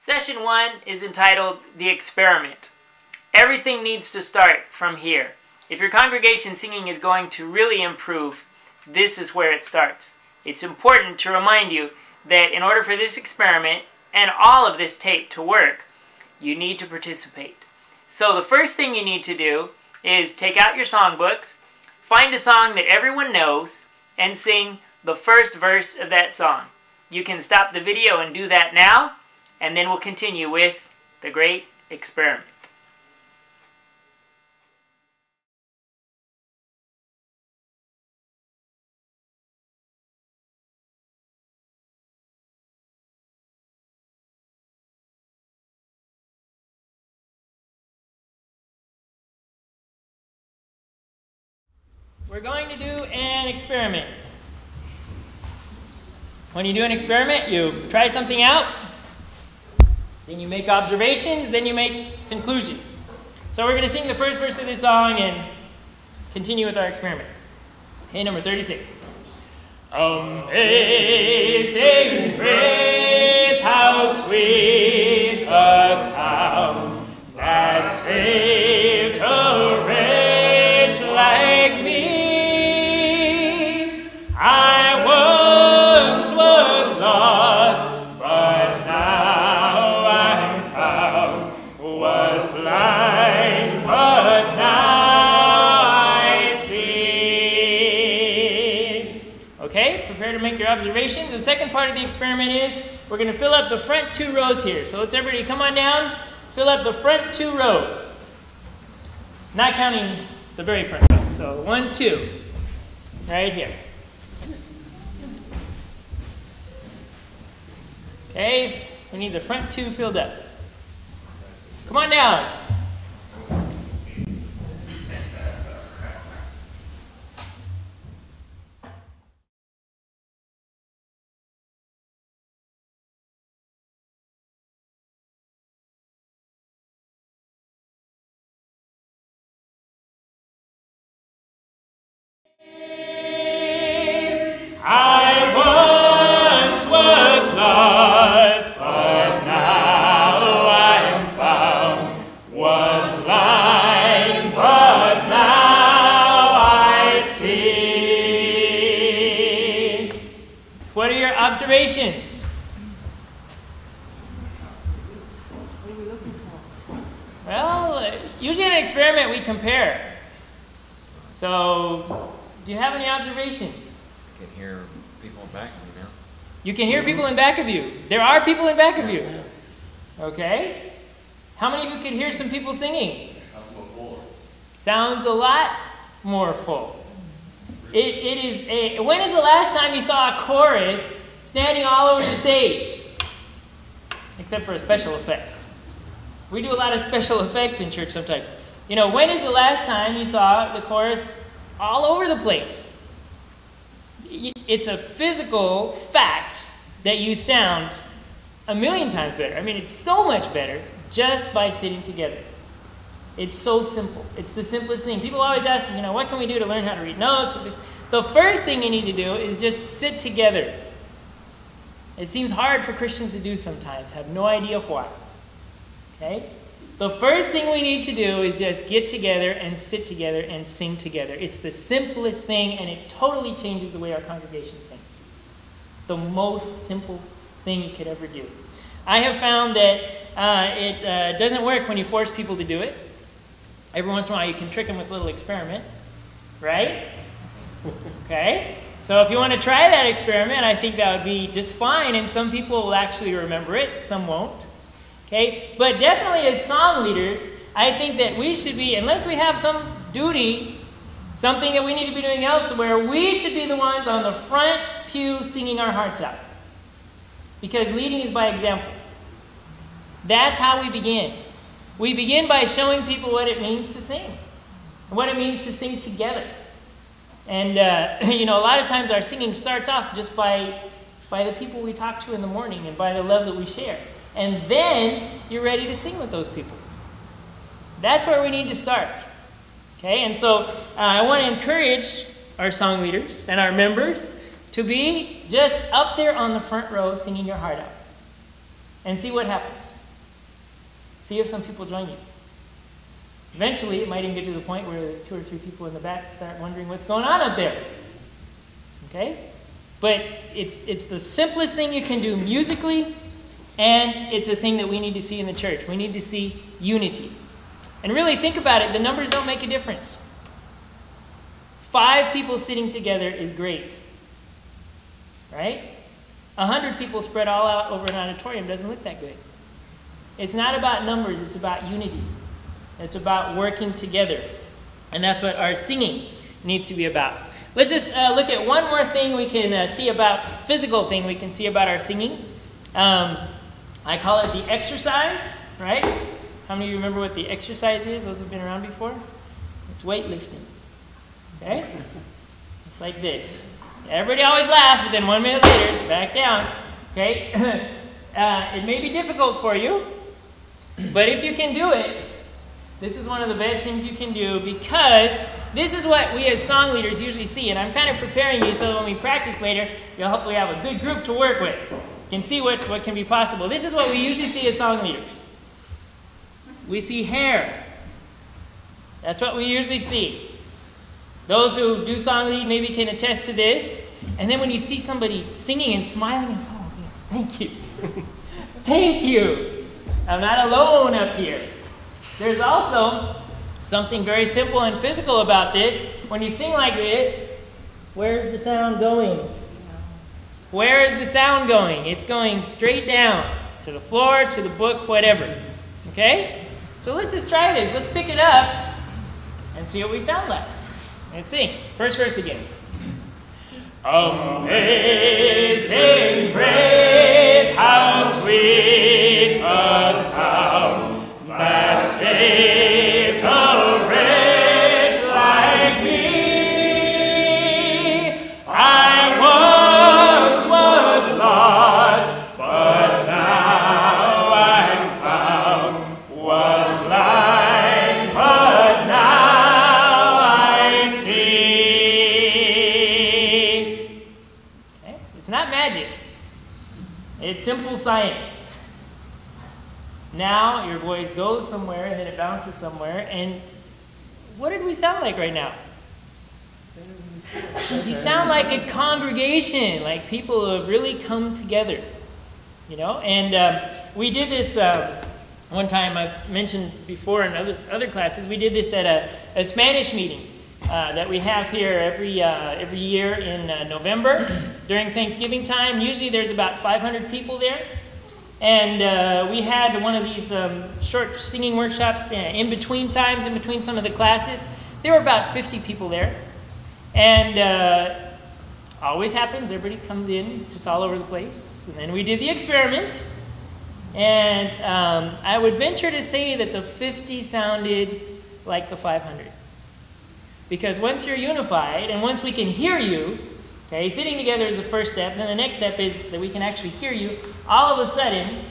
Session 1 is entitled The Experiment. Everything needs to start from here. If your congregation singing is going to really improve, this is where it starts. It's important to remind you that in order for this experiment and all of this tape to work, you need to participate. So the first thing you need to do is take out your songbooks, find a song that everyone knows, and sing the first verse of that song. You can stop the video and do that now, and then we'll continue with the great experiment. We're going to do an experiment. When you do an experiment, you try something out, then you make observations, then you make conclusions. So we're going to sing the first verse of this song and continue with our experiment. Hey, number 36. Amazing grace, how sweet the sound that saved a wretch like me. I once was lost, but now I'm found. Was blind, but now I see. Okay, prepare to make your observations. The second part of the experiment is we're going to fill up the front 2 rows here. So let's everybody come on down, fill up the front 2 rows. Not counting the very front row. So 1, 2, right here. Okay, we need the front 2 filled up. Come on down. I once was lost, but now I'm found. Was blind, but now I see. What are your observations? What are we looking for? Well, usually in an experiment we compare. So, do you have any observations? I can hear people in back of me now. You can hear people in back of you. There are people in back of you. Okay. How many of you could hear some people singing? Sounds a little fuller. Sounds a lot more full. When is the last time you saw a chorus standing all over the stage? Except for a special effect. We do a lot of special effects in church sometimes. You know, when is the last time you saw the chorus all over the place? It's a physical fact that you sound a million times better. I mean, it's so much better just by sitting together. It's so simple. It's the simplest thing. People always ask, you know, what can we do to learn how to read notes? The first thing you need to do is just sit together. It seems hard for Christians to do sometimes. Have no idea why. Okay? The first thing we need to do is just get together and sit together and sing together. It's the simplest thing, and it totally changes the way our congregation sings. The most simple thing you could ever do. I have found that it doesn't work when you force people to do it. Every once in a while you can trick them with a little experiment, right? Okay? So if you want to try that experiment, I think that would be just fine, and some people will actually remember it, some won't. Okay? But definitely as song leaders, I think that we should be, unless we have some duty, something that we need to be doing elsewhere, we should be the ones on the front pew singing our hearts out. Because leading is by example. That's how we begin. We begin by showing people what it means to sing. And what it means to sing together. And, you know, a lot of times our singing starts off just by the people we talk to in the morning and by the love that we share. And then you're ready to sing with those people. That's where we need to start. Okay, and so I want to encourage our song leaders and our members to be just up there on the front row singing your heart out. And see what happens. See if some people join you. Eventually, it might even get to the point where 2 or 3 people in the back start wondering what's going on up there. Okay? But it's the simplest thing you can do musically, and it's a thing that we need to see in the church. We need to see unity. And really think about it, the numbers don't make a difference. 5 people sitting together is great. Right? 100 people spread all out over an auditorium doesn't look that good. It's not about numbers, it's about unity. It's about working together. And that's what our singing needs to be about. Let's just look at one more thing we can see about, physical thing we can see about our singing. I call it the exercise, right? How many of you remember what the exercise is? Those who have been around before? It's weightlifting. Okay? It's like this. Everybody always laughs, but then 1 minute later, it's back down. Okay? It may be difficult for you, but if you can do it, this is one of the best things you can do, because this is what we as song leaders usually see. And I'm kind of preparing you so that when we practice later, you'll hopefully have a good group to work with. You can see what can be possible. This is what we usually see as song leaders. We see hair. That's what we usually see. Those who do song lead maybe can attest to this. And then when you see somebody singing and smiling, oh, yes, thank you. Thank you. I'm not alone up here. There's also something very simple and physical about this. When you sing like this, where's the sound going? Where is the sound going? It's going straight down to the floor, to the book, whatever. Okay? So let's just try this. Let's pick it up and see what we sound like. Let's sing. First verse again. Amazing grace, how sweet the sound that saved a wretch like me. I once was lost, but now I'm found. Was blind, but now I see. Okay? It's not magic. It's simple science. Now your voice goes somewhere and then it bounces somewhere. And what did we sound like right now? You sound like a congregation, like people who have really come together. You know, and we did this one time. I've mentioned before in other classes. We did this at a Spanish meeting that we have here every year in November during Thanksgiving time. Usually there's about 500 people there. And we had one of these short singing workshops in between times, in between some of the classes. There were about 50 people there. And always happens, everybody comes in, it's all over the place. And then we did the experiment. And I would venture to say that the 50 sounded like the 500. Because once you're unified, and once we can hear you, okay, sitting together is the first step, and then the next step is that we can actually hear you. All of a sudden,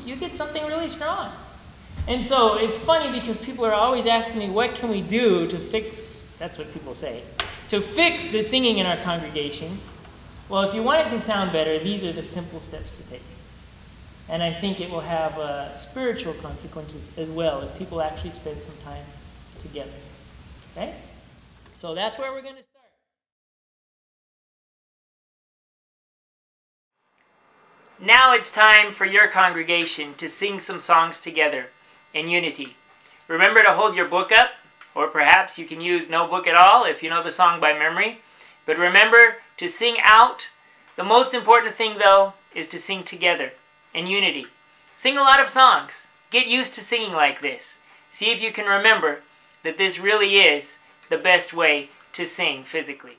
you get something really strong. And so it's funny because people are always asking me, what can we do to fix, that's what people say, to fix the singing in our congregations? Well, if you want it to sound better, these are the simple steps to take. And I think it will have spiritual consequences as well if people actually spend some time together. Okay? So that's where we're going to start. Now it's time for your congregation to sing some songs together in unity. Remember to hold your book up, or perhaps you can use no book at all if you know the song by memory. But remember to sing out. The most important thing, though, is to sing together in unity. Sing a lot of songs. Get used to singing like this. See if you can remember that this really is the best way to sing physically.